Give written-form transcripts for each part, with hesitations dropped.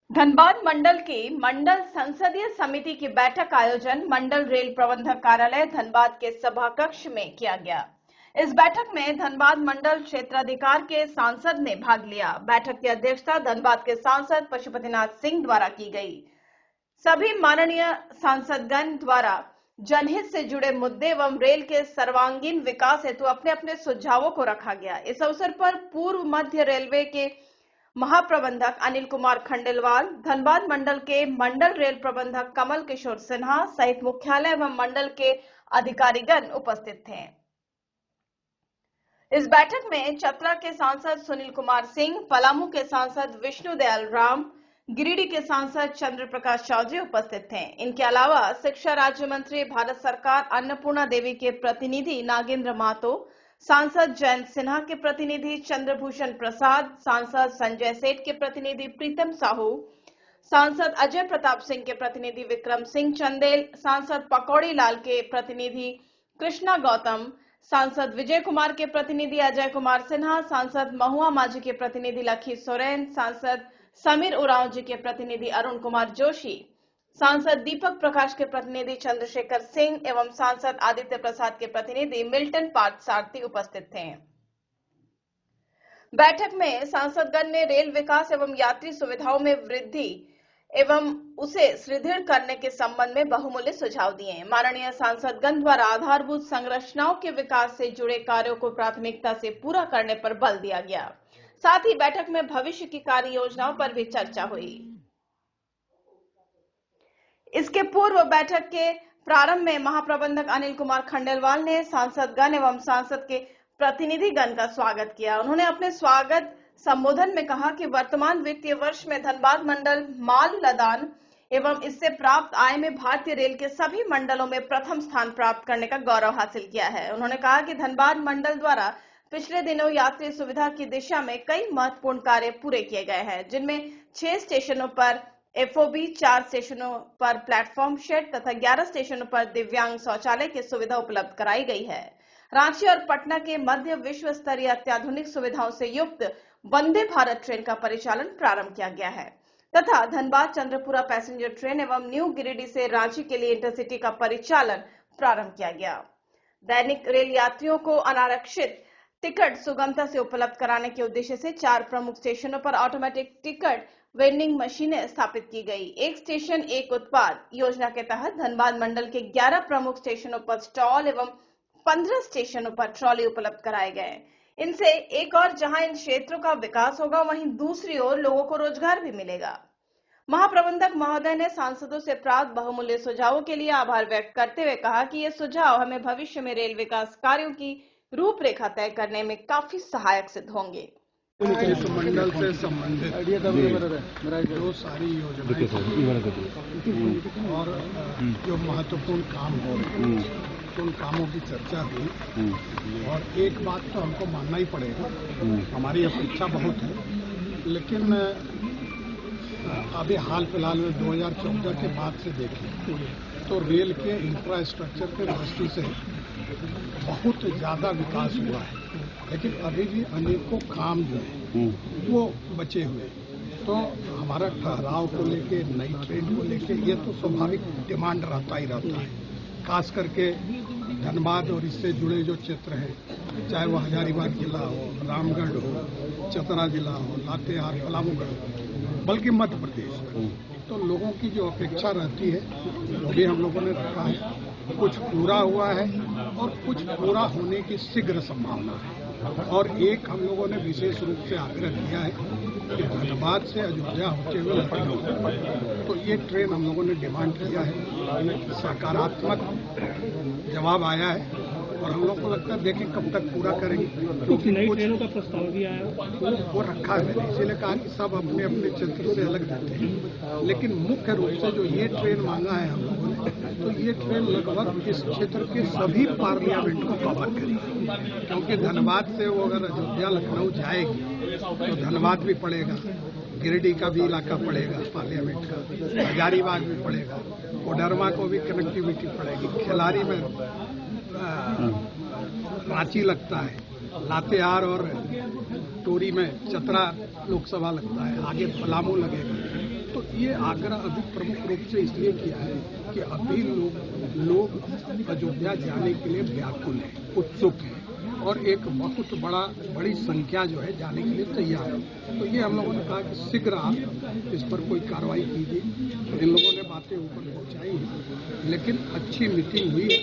धनबाद मंडल की मंडल संसदीय समिति की बैठक आयोजन मंडल रेल प्रबंधक कार्यालय धनबाद के सभा कक्ष में किया गया। इस बैठक में धनबाद मंडल क्षेत्राधिकार के सांसद ने भाग लिया। बैठक की अध्यक्षता धनबाद के सांसद पशुपतिनाथ सिंह द्वारा की गई। सभी माननीय सांसदगण द्वारा जनहित से जुड़े मुद्दे एवं रेल के सर्वांगीण विकास हेतु अपने अपने सुझावों को रखा गया। इस अवसर पर पूर्व मध्य रेलवे के महाप्रबंधक अनिल कुमार खंडेलवाल, धनबाद मंडल के मंडल रेल प्रबंधक कमल किशोर सिन्हा सहित मुख्यालय एवं मंडल के अधिकारीगण उपस्थित थे। इस बैठक में चतरा के सांसद सुनील कुमार सिंह, पलामू के सांसद विष्णुदयाल राम, गिरिडीह के सांसद चंद्र प्रकाश चौधरी उपस्थित थे। इनके अलावा शिक्षा राज्य मंत्री, भारत सरकार अन्नपूर्णा देवी के प्रतिनिधि नागेंद्र महतो, सांसद जयंत सिन्हा के प्रतिनिधि चंद्रभूषण प्रसाद, सांसद संजय सेठ के प्रतिनिधि प्रीतम साहू, सांसद अजय प्रताप सिंह के प्रतिनिधि विक्रम सिंह चंदेल, सांसद पकौड़ी लाल के प्रतिनिधि कृष्णा गौतम, सांसद विजय कुमार के प्रतिनिधि अजय कुमार सिन्हा, सांसद महुआ माझी के प्रतिनिधि लखी सोरेन, सांसद समीर उरांव जी के प्रतिनिधि अरुण कुमार जोशी, सांसद दीपक प्रकाश के प्रतिनिधि चंद्रशेखर सिंह एवं सांसद आदित्य प्रसाद के प्रतिनिधि मिल्टन पार्थ सारथी उपस्थित थे। बैठक में सांसदगण ने रेल विकास एवं यात्री सुविधाओं में वृद्धि एवं उसे सुदृढ़ करने के संबंध में बहुमूल्य सुझाव दिए। माननीय सांसदगण द्वारा आधारभूत संरचनाओं के विकास से जुड़े कार्यों को प्राथमिकता से पूरा करने पर बल दिया गया। साथ ही बैठक में भविष्य की कार्य योजनाओं पर भी चर्चा हुई। इसके पूर्व बैठक के प्रारंभ में महाप्रबंधक अनिल कुमार खंडेलवाल ने सांसदगण एवं सांसद के प्रतिनिधिगण का स्वागत किया। उन्होंने अपने स्वागत संबोधन में कहा कि वर्तमान वित्तीय वर्ष में धनबाद मंडल माल लदान एवं इससे प्राप्त आय में भारतीय रेल के सभी मंडलों में प्रथम स्थान प्राप्त करने का गौरव हासिल किया है। उन्होंने कहा कि धनबाद मंडल द्वारा पिछले दिनों यात्री सुविधा की दिशा में कई महत्वपूर्ण कार्य पूरे किए गए हैं, जिनमें 6 स्टेशनों पर एफओबी, 4 स्टेशनों पर प्लेटफॉर्म शेड तथा 11 स्टेशनों पर दिव्यांग शौचालय की सुविधा उपलब्ध कराई गई है। रांची और पटना के मध्य विश्व स्तरीय अत्याधुनिक सुविधाओं से युक्त वंदे भारत ट्रेन का परिचालन प्रारंभ किया गया है तथा धनबाद चंद्रपुरा पैसेंजर ट्रेन एवं न्यू गिरिडीह से रांची के लिए इंटरसिटी का परिचालन प्रारंभ किया गया। दैनिक रेल यात्रियों को अनारक्षित टिकट सुगमता से उपलब्ध कराने के उद्देश्य से 4 प्रमुख स्टेशनों पर ऑटोमेटिक टिकट वेंडिंग मशीनें स्थापित की गई। एक स्टेशन एक उत्पाद योजना के तहत धनबाद मंडल के 11 प्रमुख स्टेशनों पर स्टॉल एवं 15 स्टेशनों पर ट्रॉली उपलब्ध कराए गए। इनसे एक और जहां इन क्षेत्रों का विकास होगा, वहीं दूसरी ओर लोगों को रोजगार भी मिलेगा। महाप्रबंधक महोदय ने सांसदों से प्राप्त बहुमूल्य सुझावों के लिए आभार व्यक्त करते हुए कहा कि ये सुझाव हमें भविष्य में रेल विकास कार्यों की रूपरेखा तय करने में काफी सहायक सिद्ध होंगे। इस मंडल से संबंधित जो सारी योजनाएं और जो महत्वपूर्ण काम हो रहे हैं उन कामों की चर्चा हुई। और एक बात तो हमको मानना ही पड़ेगा, हमारी अपेक्षा बहुत है, लेकिन अभी हाल फिलहाल में 2014 के बाद से देखें तो रेल के इंफ्रास्ट्रक्चर के दृष्टि से बहुत ज्यादा विकास हुआ है, लेकिन अभी भी अनेकों काम जो है वो बचे हुए। तो हमारा ठहराव को लेके, नई ट्रेन को लेके ये तो स्वाभाविक डिमांड रहता ही रहता है। खास करके धनबाद और इससे जुड़े जो क्षेत्र हैं, चाहे वो हजारीबाग जिला हो, रामगढ़ हो, चतरा जिला हो, लातेहार, पलामूगढ़ हो, बल्कि मध्य प्रदेश में, तो लोगों की जो अपेक्षा रहती है वो भी हम लोगों ने रखा है। कुछ पूरा हुआ है और कुछ पूरा होने की शीघ्र संभावना है। और एक हम लोगों ने विशेष रूप से आग्रह किया है कि धनबाद से अयोध्या होते हुए लखनऊ, तो ये ट्रेन हम लोगों ने डिमांड किया है। सकारात्मक जवाब आया है और हम लोग को लगता है देखें कब तक पूरा करेंगे, क्योंकि नई ट्रेनों का प्रस्ताव भी आया वो रखा है मैंने, इसीलिए कहा कि सब अपने अपने क्षेत्र से अलग देते हैं। लेकिन मुख्य रूप से जो ये ट्रेन मांगा है हम लोगों ने, तो ये ट्रेन लगभग इस क्षेत्र के सभी पार्लियामेंट को कवर करेगी, क्योंकि धनबाद से वो अगर अयोध्या लखनऊ जाएगी तो धनबाद भी पड़ेगा, गिरिडीह का भी इलाका पड़ेगा पार्लियामेंट का, हजारीबाग भी पड़ेगा, कोडरमा को भी कनेक्टिविटी पड़ेगी, खिलाड़ी में रांची लगता है, लातेहार और टोरी में चतरा लोकसभा लगता है, आगे पलामू लगेगा। तो ये आग्रह अभी प्रमुख रूप से इसलिए किया है कि अभी लोग अयोध्या जाने के लिए व्याकुल हैं, उत्सुक हैं और एक बहुत बड़ी संख्या जो है जाने के लिए तैयार है। तो ये हम लोगों ने कहा कि शीघ्र आप इस पर कोई कार्रवाई कीजिए। इन लोगों ने बातें ऊपर पहुंचाई हैं, लेकिन अच्छी मीटिंग हुई है।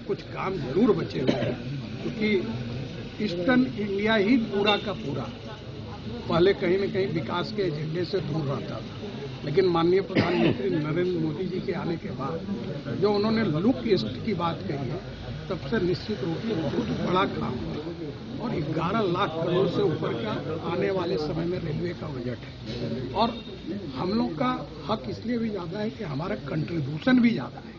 कुछ काम जरूर बचे हुए हैं, क्योंकि ईस्टर्न इंडिया ही पूरा का पूरा पहले कहीं न कहीं विकास के एजेंडे से दूर रहता था, लेकिन माननीय प्रधानमंत्री नरेंद्र मोदी जी के आने के बाद जो उन्होंने लुक ईस्ट की बात कही है, तब से निश्चित रूप से बहुत बड़ा काम है और 11 लाख करोड़ से ऊपर का आने वाले समय में रेलवे का बजट है। और हम लोग का हक इसलिए भी ज्यादा है कि हमारा कंट्रीब्यूशन भी ज्यादा है।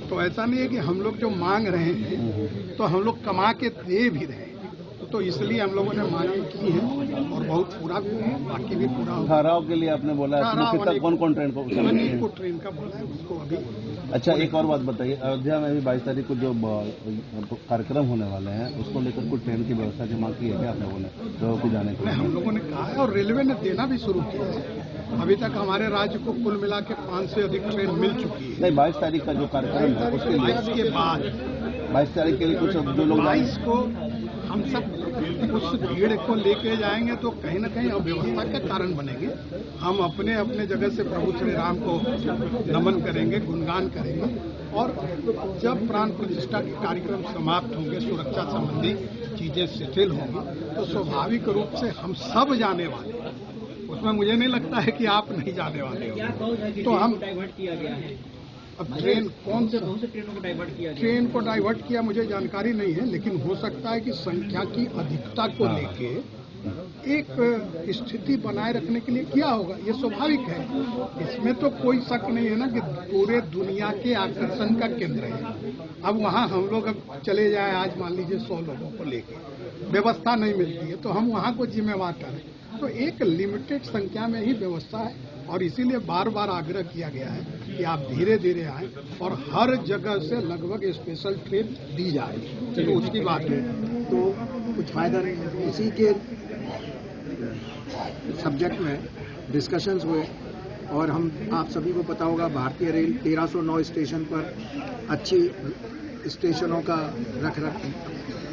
तो ऐसा नहीं है कि हम लोग जो मांग रहे हैं तो हम लोग कमा के दे भी रहे हैं। तो इसलिए हम लोगों ने मांगे की है और बहुत पूरा भी है, बाकी भी पूरा होगा। ठहराव के लिए आपने बोला है, कौन ट्रेन को ट्रेन का बोला है उसको अभी। अच्छा, एक और बात बताइए, अयोध्या में भी 22 तारीख को जो कार्यक्रम होने वाले हैं उसको लेकर कुछ ट्रेन की व्यवस्था की मांग की है क्या आप लोगों ने लोगों को जाने के लिए? हम लोगों ने कहा है और रेलवे ने देना भी शुरू किया है। अभी तक हमारे राज्य को कुल मिला के 5 से अधिक ट्रेन मिल चुकी है। नहीं, 22 तारीख का जो कार्यक्रम है उसके 22 के बाद 22 तारीख के लिए कुछ जो लोग 22 को हम सब उस भीड़ को लेके जाएंगे तो कहीं न कहीं अव्यवस्था का कारण बनेंगे। हम अपने अपने जगह से प्रभु श्री राम को नमन करेंगे, गुणगान करेंगे और जब प्राण प्रतिष्ठा के कार्यक्रम समाप्त होंगे, सुरक्षा संबंधी चीजें शिथिल होंगी, तो स्वाभाविक रूप से हम सब जाने वाले हैं। उसमें मुझे नहीं लगता है कि आप नहीं जाने वाले हो। तो हम डाइवर्ट किया गया है। अब ट्रेन कौन से ट्रेनों को डाइवर्ट किया गया? ट्रेन को डाइवर्ट किया मुझे जानकारी नहीं है, लेकिन हो सकता है कि संख्या की अधिकता को लेके एक स्थिति बनाए रखने के लिए किया होगा। ये स्वाभाविक है, इसमें तो कोई शक नहीं है ना कि पूरे दुनिया के आकर्षण का केंद्र है। अब वहाँ हम लोग अब चले जाए, आज मान लीजिए 100 लोगों को लेके व्यवस्था नहीं मिलती है तो हम वहाँ को जिम्मेवार करें। तो एक लिमिटेड संख्या में ही व्यवस्था है और इसीलिए बार बार आग्रह किया गया है कि आप धीरे धीरे आएं और हर जगह से लगभग स्पेशल ट्रेन दी जाए। तो उसकी बात है तो कुछ फायदा नहीं। इसी के सब्जेक्ट में डिस्कशंस हुए और हम आप सभी को पता होगा भारतीय रेल 1309 स्टेशन पर अच्छी स्टेशनों का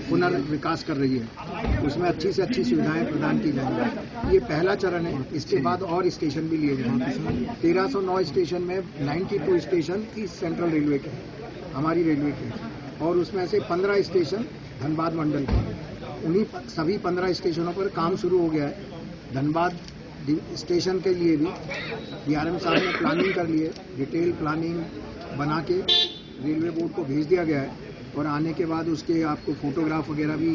पुनर्विकास कर रही है। उसमें अच्छी से अच्छी सुविधाएं प्रदान की जाएंगी। ये पहला चरण है, इसके बाद और स्टेशन भी लिए जाएंगे। 1309 स्टेशन में 92 स्टेशन ईस्ट सेंट्रल रेलवे के, हमारी रेलवे के, और उसमें से 15 स्टेशन धनबाद मंडल के। उन्हीं सभी 15 स्टेशनों पर काम शुरू हो गया है। धनबाद स्टेशन के लिए भी डीआरएम साहब ने प्लानिंग कर ली है, डिटेल प्लानिंग बना के रेलवे बोर्ड को भेज दिया गया है और आने के बाद उसके आपको फोटोग्राफ वगैरह भी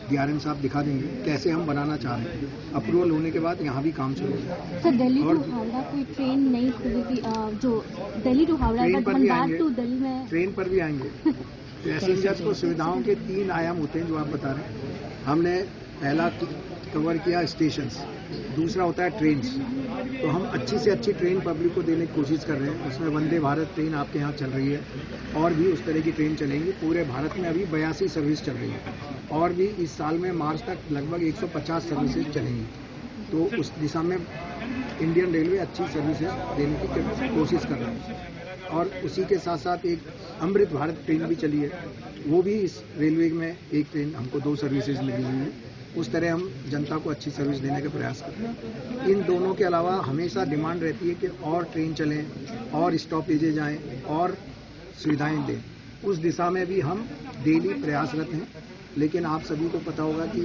डीआरएम साहब दिखा देंगे कैसे हम बनाना चाह रहे हैं। अप्रूवल होने के बाद यहाँ भी काम शुरू होगा। सर, दिल्ली टू हावड़ा कोई ट्रेन नहीं खुली थी, जो दिल्ली टू हावड़ा धनबाद टू दिल्ली में ट्रेन पर भी आएंगे। पैसेंजर्स को सुविधाओं के 3 आयाम होते हैं जो आप बता रहे हैं। हमने पहला कवर किया स्टेशंस, दूसरा होता है ट्रेन्स। तो हम अच्छी से अच्छी ट्रेन पब्लिक को देने की कोशिश कर रहे हैं। उसमें वंदे भारत ट्रेन आपके यहाँ चल रही है और भी उस तरह की ट्रेन चलेंगी। पूरे भारत में अभी 82 सर्विस चल रही है और भी इस साल में मार्च तक लगभग 150 सर्विसेज चलेंगी। तो उस दिशा में इंडियन रेलवे अच्छी सर्विसेज देने की कोशिश कर रहा है। और उसी के साथ साथ एक अमृत भारत ट्रेन भी चली है, वो भी इस रेलवे में एक ट्रेन हमको 2 सर्विसेज मिली हुई है। उस तरह हम जनता को अच्छी सर्विस देने का प्रयास कर रहे हैं। इन दोनों के अलावा हमेशा डिमांड रहती है कि और ट्रेन चलें और स्टॉपेजेज आएँ और सुविधाएं दें। उस दिशा में भी हम डेली प्रयासरत हैं। लेकिन आप सभी को पता होगा कि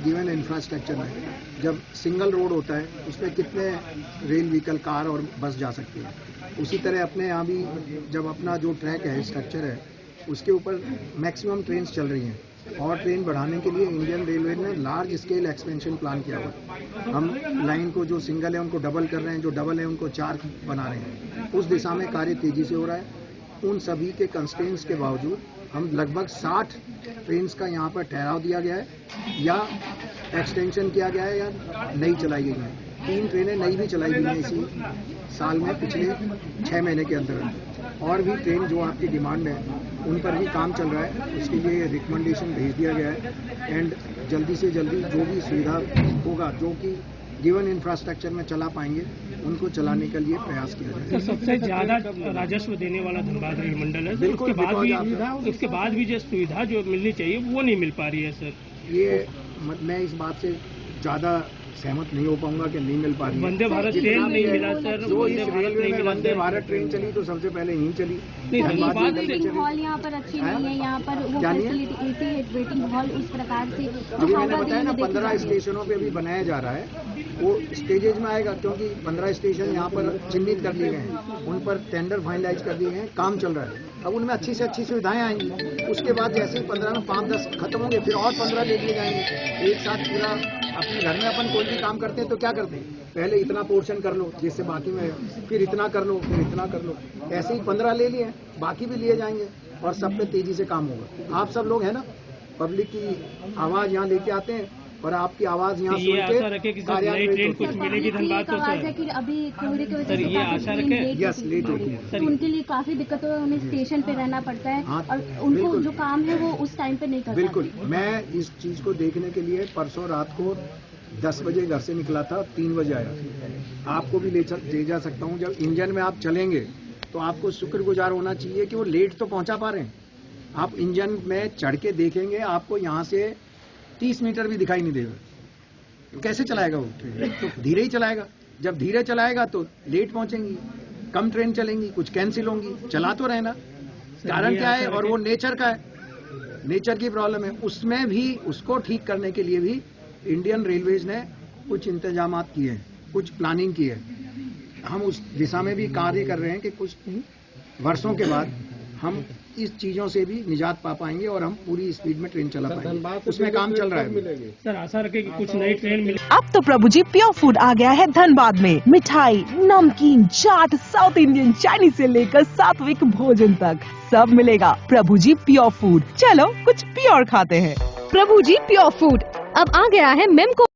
गिवन इंफ्रास्ट्रक्चर में जब सिंगल रोड होता है उसमें कितने रेल व्हीकल, कार और बस जा सकती है। उसी तरह अपने यहाँ भी जब अपना जो ट्रैक है, स्ट्रक्चर है, उसके ऊपर मैक्सिमम ट्रेन चल रही हैं और ट्रेन बढ़ाने के लिए इंडियन रेलवे ने लार्ज स्केल एक्सपेंशन प्लान किया हुआ। हम लाइन को जो सिंगल है उनको डबल कर रहे हैं, जो डबल है उनको 4 बना रहे हैं। उस दिशा में कार्य तेजी से हो रहा है। उन सभी के कंस्ट्रेंट्स के बावजूद हम लगभग 60 ट्रेन का यहाँ पर ठहराव दिया गया है या एक्सटेंशन किया गया है या नई चलाई गई है। 3 ट्रेनें नई भी चलाई गई हैं इसी साल में, पिछले 6 महीने के अंदर। और भी ट्रेन जो आपकी डिमांड है उन पर भी काम चल रहा है। उसके लिए रिकमेंडेशन भेज दिया गया है एंड जल्दी से जल्दी जो भी सुविधा होगा, जो कि गिवन इंफ्रास्ट्रक्चर में चला पाएंगे, उनको चलाने के लिए प्रयास किया जाए। सर, सबसे ज्यादा राजस्व देने वाला धनबाद रेल मंडल है सर, बिल्कुल, उसके बाद भी जो सुविधा जो मिलनी चाहिए वो नहीं मिल पा रही है सर। ये मैं इस बात से ज्यादा सहमत नहीं हो पाऊंगा कि नहीं मिल पा रही है। वंदे भारत ट्रेन नहीं मिला सर, जो इस रेलवे में वंदे भारत ट्रेन चली तो सबसे पहले यहीं चली। वेटिंग हॉल यहाँ पर अच्छी नहीं है, यहाँ पर वो फैसिलिटी 88 वेटिंग हॉल उस प्रकार से अभी मैंने बताया ना 15 स्टेशनों पे अभी बनाया जा रहा है, वो स्टेजेज में आएगा क्योंकि 15 स्टेशन यहाँ पर चिन्हित कर लिए गए हैं, उन पर टेंडर फाइनलाइज कर दिए हैं, काम चल रहा है। अब उनमें अच्छी से अच्छी सुविधाएं आएंगी, उसके बाद जैसे ही 15 में 5-10 खत्म होंगे फिर और 15 ले लिए जाएंगे। एक साथ पूरा अपने घर में अपन कोई भी काम करते हैं तो क्या करते हैं, पहले इतना पोर्शन कर लो जिससे बाकी में, फिर इतना कर लो, फिर इतना कर लो, ऐसे ही 15 ले लिए, बाकी भी लिए जाएंगे और सब पे तेजी से काम होगा। आप सब लोग हैं ना, पब्लिक की आवाज यहाँ लेके आते हैं और आपकी आवाज यहाँ सुन के ट्रेन कुछ मिलेगी धनबाद को आवाज है कि अभी कोहरे की वजह से ये आशा रखें। यस, लेट होती है तो उनके लिए काफी दिक्कत हो, उन्हें स्टेशन पे रहना पड़ता है और उनको जो काम है वो उस टाइम पे नहीं कर पाते। बिल्कुल, मैं इस चीज को देखने के लिए परसों रात को 10 बजे घर से निकला था, 3 बजे आया। आपको भी ले जा सकता हूँ। जब इंजन में आप चलेंगे तो आपको शुक्रगुजार होना चाहिए कि वो लेट तो पहुंचा पा रहे हैं। आप इंजन में चढ़ के देखेंगे, आपको यहाँ से 30 मीटर भी दिखाई नहीं देगा। तो कैसे चलाएगा वो ट्रेन? तो धीरे ही चलाएगा। जब धीरे चलाएगा तो लेट पहुंचेंगी, कम ट्रेन चलेंगी, कुछ कैंसिल होंगी। चला तो रहना, कारण क्या है, और वो नेचर का है, नेचर की प्रॉब्लम है। उसमें भी उसको ठीक करने के लिए भी इंडियन रेलवेज ने कुछ इंतजाम किए हैं, कुछ प्लानिंग की है। हम उस दिशा में भी कार्य कर रहे हैं कि कुछ वर्षों के बाद हम इस चीजों से भी निजात पा पाएंगे और हम पूरी स्पीड में ट्रेन चला पाएंगे। उसमें काम चल रहा है सर, आशा रखें कि कुछ नई ट्रेन मिले। अब तो प्रभुजी प्योर फूड आ गया है धनबाद में। मिठाई, नमकीन, चाट, साउथ इंडियन, चाइनीज से लेकर सात्विक भोजन तक सब मिलेगा। प्रभुजी प्योर फूड, चलो कुछ प्योर खाते हैं। प्रभुजी प्योर फूड अब आ गया है मेमको